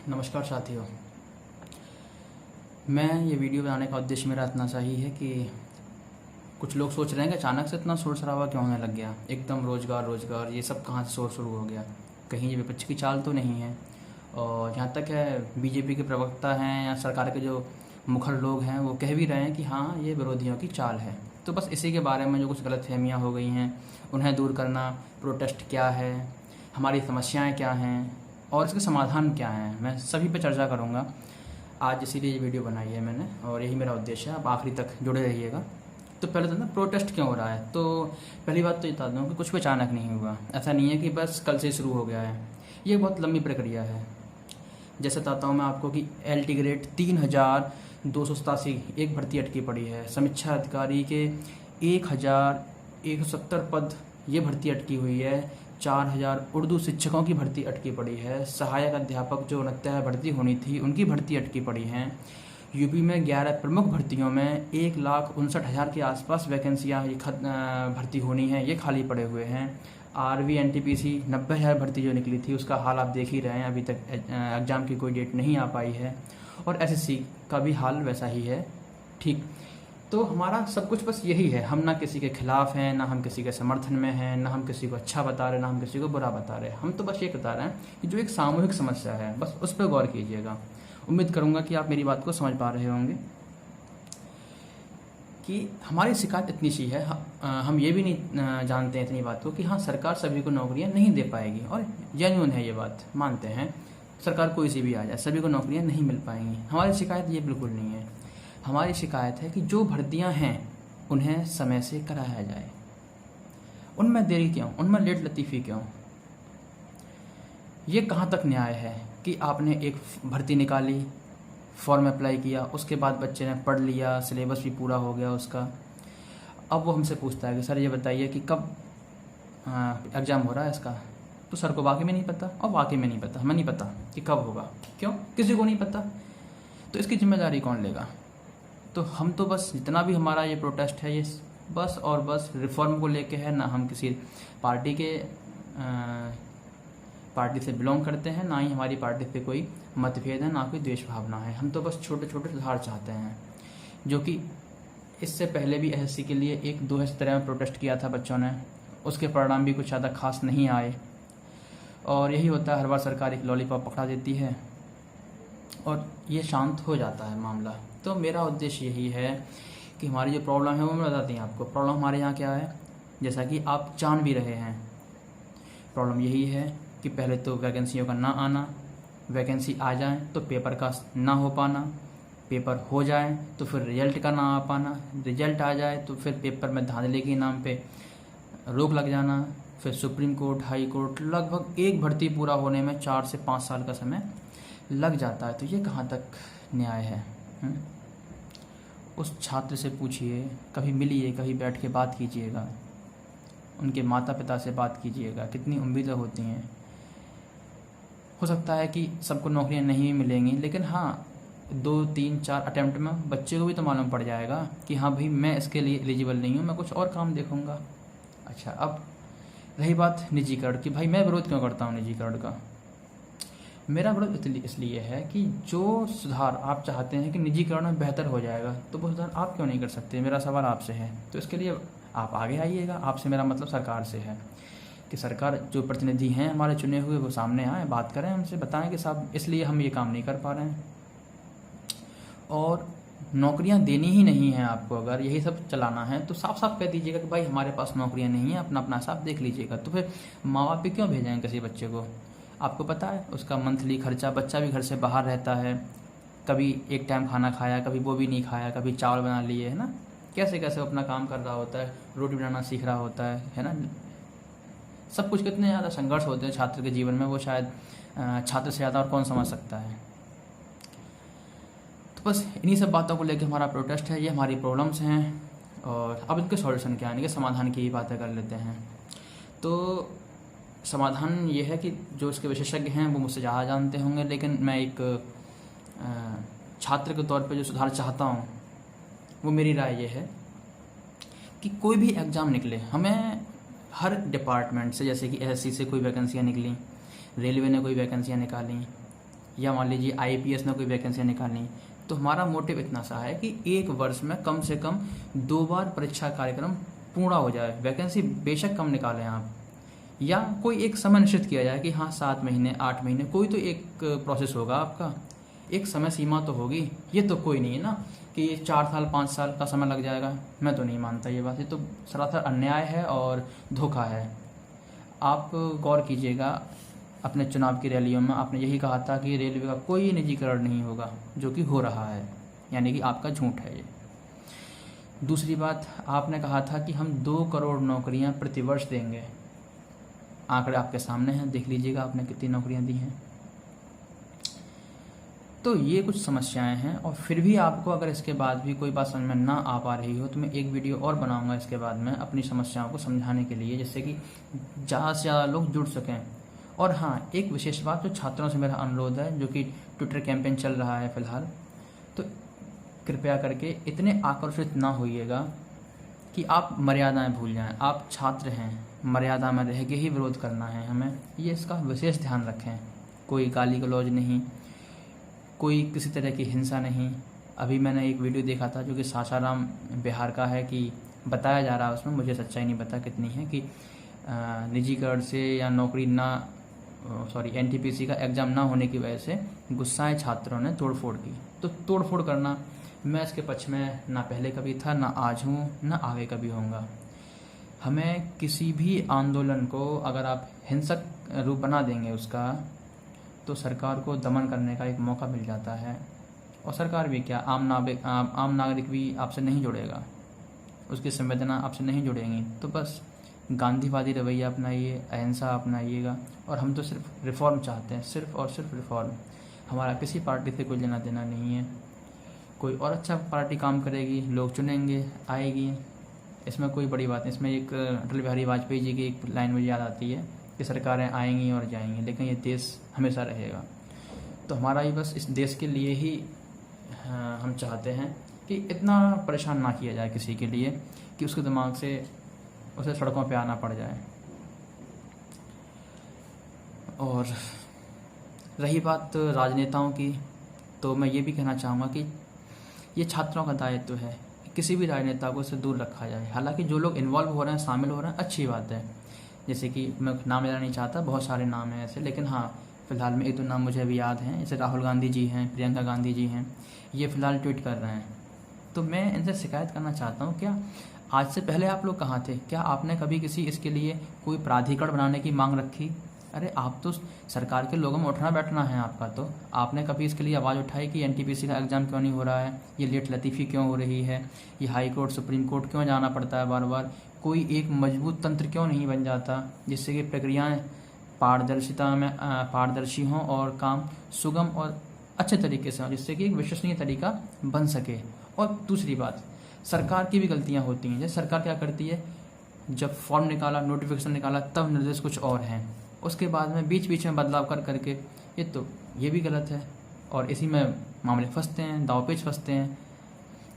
नमस्कार साथियों। मैं ये वीडियो बनाने का उद्देश्य मेरा इतना सा ही है कि कुछ लोग सोच रहे हैं कि अचानक से इतना शोर शराबा क्यों होने लग गया, एकदम रोज़गार रोज़गार ये सब कहाँ से शोर शुरू हो गया। कहीं ये विपक्ष की चाल तो नहीं है। और जहाँ तक है बीजेपी के प्रवक्ता हैं या सरकार के जो मुखर लोग हैं वो कह भी रहे हैं कि हाँ ये विरोधियों की चाल है। तो बस इसी के बारे में जो कुछ गलतफहमियाँ हो गई हैं उन्हें दूर करना, प्रोटेस्ट क्या है, हमारी समस्याएं क्या हैं और इसके समाधान क्या हैं, मैं सभी पे चर्चा करूँगा आज। इसीलिए ये वीडियो बनाई है मैंने और यही मेरा उद्देश्य है। आप आखिरी तक जुड़े रहिएगा। तो पहले तो ना प्रोटेस्ट क्यों हो रहा है, तो पहली बात तो ये बता दूँ कि कुछ भी अचानक नहीं हुआ। ऐसा नहीं है कि बस कल से शुरू हो गया है, ये बहुत लंबी प्रक्रिया है। जैसे बताता हूँ मैं आपको कि LT ग्रेड 3287 एक भर्ती अटकी पड़ी है। समीक्षा अधिकारी के 1170 पद ये भर्ती अटकी हुई है। 4000 उर्दू शिक्षकों की भर्ती अटकी पड़ी है। सहायक अध्यापक जो 69 भर्ती होनी थी उनकी भर्ती अटकी पड़ी हैं। यूपी में 11 प्रमुख भर्तियों में 1,59,000 के आसपास वैकेंसियाँ भर्ती होनी हैं, ये खाली पड़े हुए हैं। RV NTPC 90,000 भर्ती जो निकली थी उसका हाल आप देख ही रहे हैं, अभी तक एग्ज़ाम की कोई डेट नहीं आ पाई है। और SSC का भी हाल वैसा ही है। ठीक, तो हमारा सब कुछ बस यही है, हम ना किसी के खिलाफ हैं, ना हम किसी के समर्थन में हैं, ना हम किसी को अच्छा बता रहे, ना हम किसी को बुरा बता रहे। हम तो बस ये बता रहे हैं कि जो एक सामूहिक समस्या है बस उस पर गौर कीजिएगा। उम्मीद करूँगा कि आप मेरी बात को समझ पा रहे होंगे कि हमारी शिकायत इतनी सी है। हम ये भी नहीं जानते हैं इतनी बात को कि हाँ सरकार सभी को नौकरियां नहीं दे पाएगी, और जेन्युइन है ये बात, मानते हैं सरकार कोई सी भी आ जाए सभी को नौकरियां नहीं मिल पाएंगी। हमारी शिकायत ये बिल्कुल नहीं है। हमारी शिकायत है कि जो भर्तियां हैं उन्हें समय से कराया जाए। उनमें देरी क्यों, उनमें लेट लतीफ़ी क्यों? ये कहाँ तक न्याय है कि आपने एक भर्ती निकाली, फॉर्म अप्लाई किया, उसके बाद बच्चे ने पढ़ लिया, सिलेबस भी पूरा हो गया उसका। अब वो हमसे पूछता है कि सर ये बताइए कि कब एग्ज़ाम हो रहा है इसका। तो सर को वाकई में नहीं पता, और वाकई में नहीं पता, हमें नहीं पता कि कब होगा। क्यों? किसी को नहीं पता। तो इसकी जिम्मेदारी कौन लेगा? तो हम तो बस जितना भी हमारा ये प्रोटेस्ट है ये बस और बस रिफॉर्म को लेके है। ना हम किसी पार्टी से बिलोंग करते हैं, ना ही हमारी पार्टी से कोई मतभेद है, ना कोई द्वेष भावना है। हम तो बस छोटे छोटे सुधार चाहते हैं, जो कि इससे पहले भी SSC के लिए 1-2 में प्रोटेस्ट किया था बच्चों ने, उसके परिणाम भी कुछ ज़्यादा खास नहीं आए। और यही होता है, हर बार सरकार एक लॉलीपॉप पकड़ा देती है और ये शांत हो जाता है मामला। तो मेरा उद्देश्य यही है कि हमारी जो प्रॉब्लम है वो मैं बताती हूँ आपको। प्रॉब्लम हमारे यहाँ क्या है, जैसा कि आप जान भी रहे हैं। प्रॉब्लम यही है कि पहले तो वैकेंसियों का ना आना, वैकेंसी आ जाए तो पेपर का ना हो पाना, पेपर हो जाए तो फिर रिजल्ट का ना आ पाना, रिजल्ट आ जाए तो फिर पेपर में धांधली के नाम पे रोक लग जाना, फिर सुप्रीम कोर्ट, हाई कोर्ट, लगभग एक भर्ती पूरा होने में 4 से 5 साल का समय लग जाता है। तो ये कहाँ तक न्याय है? उस छात्र से पूछिए, कभी मिलिए, कभी बैठ के बात कीजिएगा, उनके माता पिता से बात कीजिएगा, कितनी उम्मीदें होती हैं। हो सकता है कि सबको नौकरियां नहीं मिलेंगी, लेकिन हाँ 2-3-4 अटैम्प्ट में बच्चे को भी तो मालूम पड़ जाएगा कि हाँ भाई मैं इसके लिए एलिजिबल नहीं हूँ, मैं कुछ और काम देखूँगा। अच्छा, अब रही बात निजीकरण की। भाई मैं विरोध क्यों करता हूँ निजीकरण का? मेरा विरोध इसलिए है कि जो सुधार आप चाहते हैं कि निजीकरण में बेहतर हो जाएगा, तो वो सुधार आप क्यों नहीं कर सकते? मेरा सवाल आपसे है। तो इसके लिए आप आगे आइएगा। आपसे मेरा मतलब सरकार से है कि सरकार जो प्रतिनिधि हैं हमारे चुने हुए वो सामने आए, बात करें, हमसे बताएं कि साहब इसलिए हम ये काम नहीं कर पा रहे हैं। और नौकरियां देनी ही नहीं है आपको, अगर यही सब चलाना है तो साफ साफ कह दीजिएगा कि भाई हमारे पास नौकरियां नहीं है, अपना अपना हिसाब देख लीजिएगा। तो फिर माँ बाप भी क्यों भेजेंगे किसी बच्चे को? आपको पता है उसका मंथली खर्चा, बच्चा भी घर से बाहर रहता है, कभी एक टाइम खाना खाया, कभी वो भी नहीं खाया, कभी चावल बना लिए, है ना। कैसे कैसे अपना काम कर रहा होता है, रोटी बनाना सीख रहा होता है ना। सब कुछ कितने ज़्यादा संघर्ष होते हैं छात्र के जीवन में, वो शायद छात्र से ज़्यादा और कौन समझ सकता है। तो बस इन्हीं सब बातों को लेकर हमारा प्रोटेस्ट है, ये हमारी प्रॉब्लम्स हैं। और अब इनके सॉल्यूशन क्या है, इनके समाधान की ही बातें कर लेते हैं। तो समाधान ये है कि जो इसके विशेषज्ञ हैं वो मुझसे ज़्यादा जानते होंगे, लेकिन मैं एक छात्र के तौर पे जो सुधार चाहता हूँ वो मेरी राय ये है कि कोई भी एग्ज़ाम निकले, हमें हर डिपार्टमेंट से, जैसे कि SSC से कोई वैकेंसियाँ निकली, रेलवे ने कोई वैकेंसियाँ निकाली, या मान लीजिए IAPS में कोई वैकेंसी निकालनी, तो हमारा मोटिव इतना सा है कि एक वर्ष में कम से कम 2 बार परीक्षा कार्यक्रम पूरा हो जाए। वैकेंसी बेशक कम निकालें आप, या कोई एक समय निश्चित किया जाए कि हाँ 7 महीने 8 महीने कोई तो एक प्रोसेस होगा आपका, एक समय सीमा तो होगी। ये तो कोई नहीं है ना कि 4 साल 5 साल का समय लग जाएगा, मैं तो नहीं मानता ये बात। ये तो सरासर अन्याय है और धोखा है। आप गौर कीजिएगा, अपने चुनाव की रैलियों में आपने यही कहा था कि रेलवे का कोई निजीकरण नहीं होगा, जो कि हो रहा है, यानी कि आपका झूठ है ये। दूसरी बात, आपने कहा था कि हम 2 करोड़ नौकरियां प्रतिवर्ष देंगे। आंकड़े आपके सामने हैं, देख लीजिएगा आपने कितनी नौकरियां दी हैं। तो ये कुछ समस्याएं हैं, और फिर भी आपको अगर इसके बाद भी कोई बात समझ में ना आ पा रही हो तो मैं एक वीडियो और बनाऊंगा इसके बाद में अपनी समस्याओं को समझाने के लिए, जिससे कि ज़्यादा से ज़्यादा लोग जुड़ सकें। और हाँ, एक विशेष बात जो छात्रों से मेरा अनुरोध है, जो कि ट्विटर कैंपेन चल रहा है फ़िलहाल, तो कृपया करके इतने आकर्षित ना होइएगा कि आप मर्यादाएं भूल जाएं। आप छात्र हैं, मर्यादा में रह के ही विरोध करना है हमें, ये इसका विशेष ध्यान रखें। कोई गाली गलौज नहीं, कोई किसी तरह की हिंसा नहीं। अभी मैंने एक वीडियो देखा था जो कि सासाराम बिहार का है, कि बताया जा रहा है उसमें, मुझे सच्चाई नहीं पता कितनी है, कि निजीकरण से या नौकरी ना NTPC का एग्ज़ाम ना होने की वजह से गुस्साए छात्रों ने तोड़फोड़ की। तो तोड़फोड़ करना, मैं इसके पक्ष में ना पहले कभी था, ना आज हूँ, ना आगे कभी होऊंगा। हमें किसी भी आंदोलन को अगर आप हिंसक रूप बना देंगे उसका, तो सरकार को दमन करने का एक मौका मिल जाता है। और सरकार भी क्या, आम नागरिक भी आपसे नहीं जुड़ेगा, उसकी संवेदना आपसे नहीं जुड़ेंगी। तो बस गांधीवादी रवैया अपनाइए, अहिंसा अपनाइएगा। और हम तो सिर्फ रिफॉर्म चाहते हैं, सिर्फ और सिर्फ रिफॉर्म। हमारा किसी पार्टी से कोई लेना देना नहीं है। कोई और अच्छा पार्टी काम करेगी, लोग चुनेंगे, आएगी, इसमें कोई बड़ी बात नहीं। इसमें एक अटल बिहारी वाजपेयी जी की एक लाइन मुझे याद आती है कि सरकारें आएंगी और जाएंगी, लेकिन ये देश हमेशा रहेगा। तो हमारा ही बस इस देश के लिए ही हम चाहते हैं कि इतना परेशान ना किया जाए किसी के लिए कि उसके दिमाग से उसे सड़कों पे आना पड़ जाए। और रही बात राजनेताओं की, तो मैं ये भी कहना चाहूँगा कि ये छात्रों का दायित्व है कि किसी भी राजनेता को इससे दूर रखा जाए। हालांकि जो लोग इन्वॉल्व हो रहे हैं, शामिल हो रहे हैं, अच्छी बात है। जैसे कि मैं नाम लेना नहीं चाहता, बहुत सारे नाम हैं ऐसे, लेकिन हाँ फ़िलहाल में 1-2 नाम मुझे अभी याद हैं। जैसे राहुल गांधी जी हैं, प्रियंका गांधी जी हैं, ये फ़िलहाल ट्वीट कर रहे हैं। तो मैं इनसे शिकायत करना चाहता हूँ, क्या आज से पहले आप लोग कहाँ थे? क्या आपने कभी किसी इसके लिए कोई प्राधिकरण बनाने की मांग रखी? अरे आप तो सरकार के लोगों में उठना बैठना है आपका, तो आपने कभी इसके लिए आवाज़ उठाई कि NTPC का एग्ज़ाम क्यों नहीं हो रहा है, ये लेट लतीफ़ी क्यों हो रही है, ये हाई कोर्ट सुप्रीम कोर्ट क्यों जाना पड़ता है बार बार? कोई एक मजबूत तंत्र क्यों नहीं बन जाता जिससे कि प्रक्रियाएँ पारदर्शी हों और काम सुगम और अच्छे तरीके से हों, जिससे कि एक विश्वसनीय तरीका बन सके। और दूसरी बात, सरकार की भी गलतियाँ होती हैं। जैसे सरकार क्या करती है, जब फॉर्म निकाला, नोटिफिकेशन निकाला, तब निर्देश कुछ और हैं, उसके बाद में बीच बीच में बदलाव कर करके, ये भी गलत है। और इसी में मामले फंसते हैं, दावपेच फंसते हैं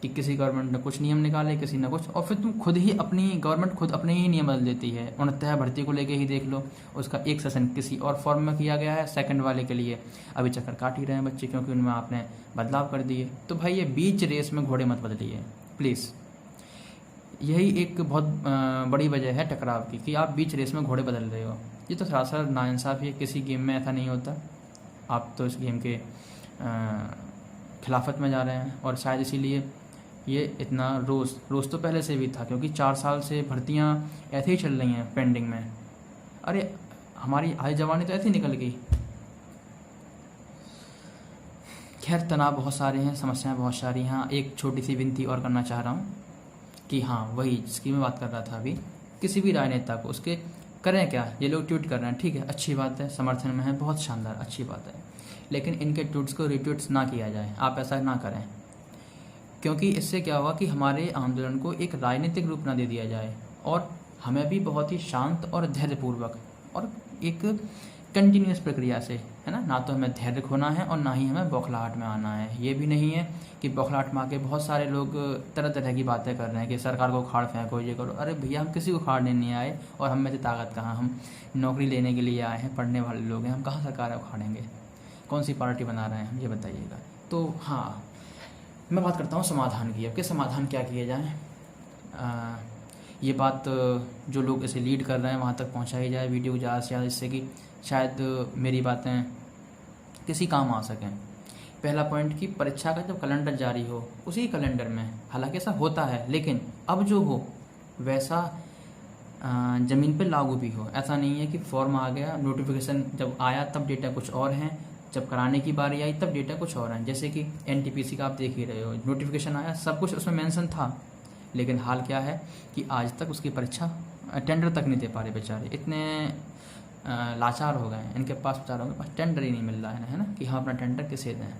कि किसी गवर्नमेंट ने कुछ नियम निकाले, किसी ने कुछ, और फिर तुम खुद ही गवर्नमेंट खुद अपने ही नियम बदल देती है। 69 भर्ती को लेके ही देख लो, उसका एक सेशन किसी और फॉर्म में किया गया है, सेकंड वाले के लिए अभी चक्कर काट ही रहे हैं बच्चे, क्योंकि उनमें आपने बदलाव कर दिए। तो भाई ये बीच रेस में घोड़े मत बदलिए प्लीज़। यही एक बहुत बड़ी वजह है टकराव की, कि आप बीच रेस में घोड़े बदल रहे हो। ये तो सरासर नाइंसाफ़ी है, किसी गेम में ऐसा नहीं होता। आप तो इस गेम के खिलाफत में जा रहे हैं, और शायद इसीलिए ये इतना रोज़ तो पहले से भी था, क्योंकि 4 साल से भर्तियां ऐसे ही चल रही हैं पेंडिंग में। अरे हमारी आय जवानी तो ऐसे ही निकल गई। खैर, तनाव बहुत सारे हैं, समस्याएं बहुत सारी हैं। एक छोटी सी विनती और करना चाह रहा हूँ कि हाँ, वही जिसकी मैं बात कर रहा था अभी, किसी भी राजनेता को उसके करें क्या, ये लोग ट्वीट कर रहे हैं, ठीक है, अच्छी बात है, समर्थन में है, बहुत शानदार, अच्छी बात है, लेकिन इनके ट्वीट्स को रिट्वीट्स ना किया जाए। आप ऐसा ना करें, क्योंकि इससे क्या हुआ कि हमारे आंदोलन को एक राजनीतिक रूप ना दे दिया जाए, और हमें भी बहुत ही शांत और धैर्यपूर्वक और एक कंटिन्यूस प्रक्रिया से, है ना तो हमें धैर्य खोना है और ना ही हमें बौखलाहट में आना है। ये भी नहीं है कि बौखलाहट में आके बहुत सारे लोग तरह तरह की बातें कर रहे हैं कि सरकार को उखाड़ फेंको, ये करो। अरे भैया, हम किसी को उखाड़ने नहीं आए, और हम में से ताकत कहाँ, हम नौकरी लेने के लिए आए हैं, पढ़ने वाले लोग हैं, हम कहाँ सरकार उखाड़ेंगे। कौन सी पार्टी बना रहे हैं हम, ये बताइएगा। तो हाँ, मैं बात करता हूँ समाधान की। अब के समाधान क्या किए जाए, ये बात जो लोग इसे लीड कर रहे हैं वहाँ तक पहुँचाई जाए वीडियो ज़्यादा से ज़्यादा, जिससे कि शायद मेरी बातें किसी काम आ सकें। पहला पॉइंट कि परीक्षा का जब कैलेंडर जारी हो उसी कैलेंडर में, हालांकि ऐसा होता है लेकिन अब जो हो वैसा ज़मीन पे लागू भी हो। ऐसा नहीं है कि फॉर्म आ गया, नोटिफिकेशन जब आया तब डेटा कुछ और हैं, जब कराने की बारी आई तब डेटा कुछ और हैं। जैसे कि एनटीपीसी का आप देख ही रहे हो, नोटिफिकेशन आया, सब कुछ उसमें मेंशन था, लेकिन हाल क्या है कि आज तक उसकी परीक्षा टेंडर तक नहीं दे पा रहे बेचारे। इतने लाचार हो गए हैं, इनके पास बेचारों के पास टेंडर ही नहीं मिल रहा है ना, कि हाँ अपना टेंडर किसे दें।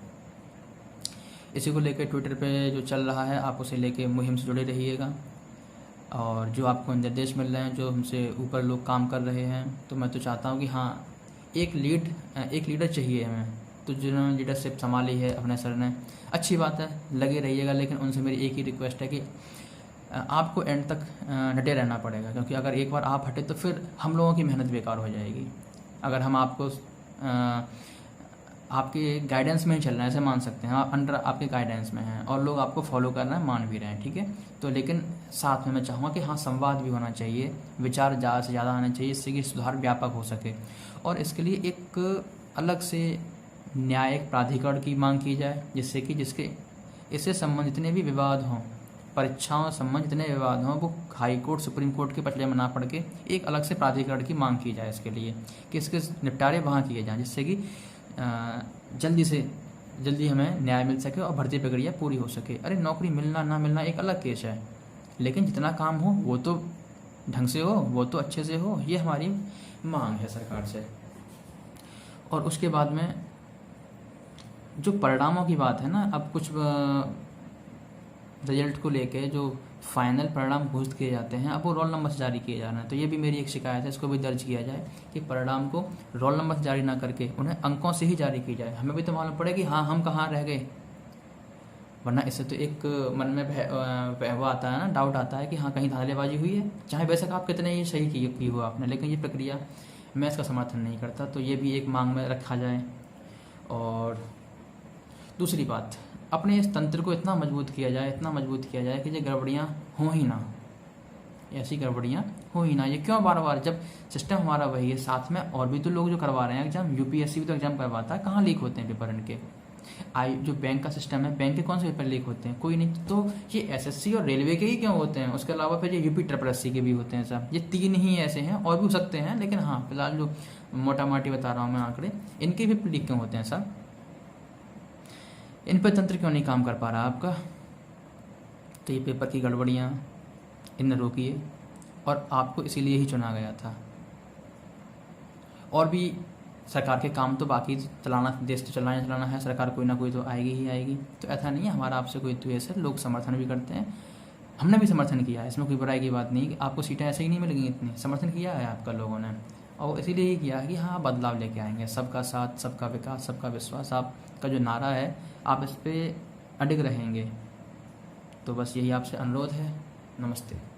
इसी को लेकर ट्विटर पे जो चल रहा है, आप उसे लेके मुहिम से जुड़े रहिएगा। और जो आपको निर्देश मिल रहे हैं, जो हमसे ऊपर लोग काम कर रहे हैं, तो मैं तो चाहता हूँ कि हाँ एक लीडर चाहिए हमें। तो जिन्होंने लीडरशिप संभाली है अपने सर ने, अच्छी बात है, लगे रहिएगा। लेकिन उनसे मेरी एक ही रिक्वेस्ट है कि आपको एंड तक डटे रहना पड़ेगा, क्योंकि अगर एक बार आप हटे तो फिर हम लोगों की मेहनत बेकार हो जाएगी। अगर हम आपको आपके गाइडेंस में ही चल रहे हैं, ऐसे मान सकते हैं, आप अंडर आपके गाइडेंस में हैं और लोग आपको फॉलो कर रहे हैं, मान भी रहे हैं, ठीक है। तो लेकिन साथ में मैं चाहूँगा कि हाँ संवाद भी होना चाहिए, विचार ज़्यादा से ज़्यादा आने चाहिए, इससे कि सुधार व्यापक हो सके। और इसके लिए एक अलग से न्यायिक प्राधिकरण की मांग की जाए, जिससे कि इससे संबंधित जितने भी विवाद हों, परीक्षाओं संबंधित जितने विवाद हों, वो हाई कोर्ट सुप्रीम कोर्ट के पचड़े में ना पड़ के एक अलग से प्राधिकरण की मांग की जाए इसके लिए, कि इसके निपटारे वहाँ किए जाएँ, जिससे कि जल्दी से जल्दी हमें न्याय मिल सके और भर्ती प्रक्रिया पूरी हो सके। अरे नौकरी मिलना ना मिलना एक अलग केस है, लेकिन जितना काम हो वो तो ढंग से हो, वो तो अच्छे से हो, ये हमारी मांग है सरकार से। और उसके बाद में जो परिणामों की बात है ना, अब कुछ रिजल्ट को लेके जो फाइनल परिणाम घोषित किए जाते हैं, अब वो रोल नंबर से जारी किए जा रहे हैं। तो ये भी मेरी एक शिकायत है, इसको भी दर्ज किया जाए कि परिणाम को रोल नंबर से जारी ना करके उन्हें अंकों से ही जारी की जाए। हमें भी तो मालूम पड़े कि हाँ हम कहाँ रह गए, वरना इससे तो एक मन में वो आता है ना, डाउट आता है कि हाँ कहीं धांधलीबाजी हुई है, चाहे बेशक आप कितने ही सही की हो आपने, लेकिन ये प्रक्रिया मैं इसका समर्थन नहीं करता। तो ये भी एक मांग में रखा जाए। और दूसरी बात, अपने इस तंत्र को इतना मजबूत किया जाए कि ये गड़बड़ियाँ हों ही ना, ऐसी गड़बड़ियाँ हो ही ना। ये क्यों बार बार, जब सिस्टम हमारा वही है, साथ में और भी तो लोग जो करवा रहे हैं एग्जाम, यूपीएससी भी तो एग्जाम करवाता है, कहाँ लीक होते हैं पेपर इनके। जो बैंक का सिस्टम है, बैंक के कौन से पेपर लीक होते हैं, कोई नहीं। तो ये एसएससी और रेलवे के ही क्यों होते हैं, उसके अलावा फिर ये यूपी SSC के भी होते हैं साहब। ये 3 ही ऐसे हैं, और भी हो सकते हैं, लेकिन हाँ फिलहाल जो मोटा माटी बता रहा हूँ मैं आंकड़े, इनके भी लीक क्यों होते हैं साहब। इन पर तंत्र क्यों नहीं काम कर पा रहा आपका। तो ये पेपर की गड़बड़ियाँ इन्हें रोकिए, और आपको इसीलिए ही चुना गया था। और भी सरकार के काम तो बाकी चलाना, देश तो चलाना है, सरकार कोई ना कोई तो आएगी ही आएगी। तो ऐसा नहीं है हमारा आपसे कोई द्वेष है, लोग समर्थन भी करते हैं, हमने भी समर्थन किया है, इसमें कोई बुराई की बात नहीं कि आपको सीटें ऐसे ही नहीं मिल गई, इतनी समर्थन किया है आपका लोगों ने, और इसीलिए ही किया है कि हाँ बदलाव लेके आएंगे, सबका साथ, सबका विकास, सबका विश्वास, आपका जो नारा है आप इस पर अडिग रहेंगे। तो बस यही आपसे अनुरोध है। नमस्ते।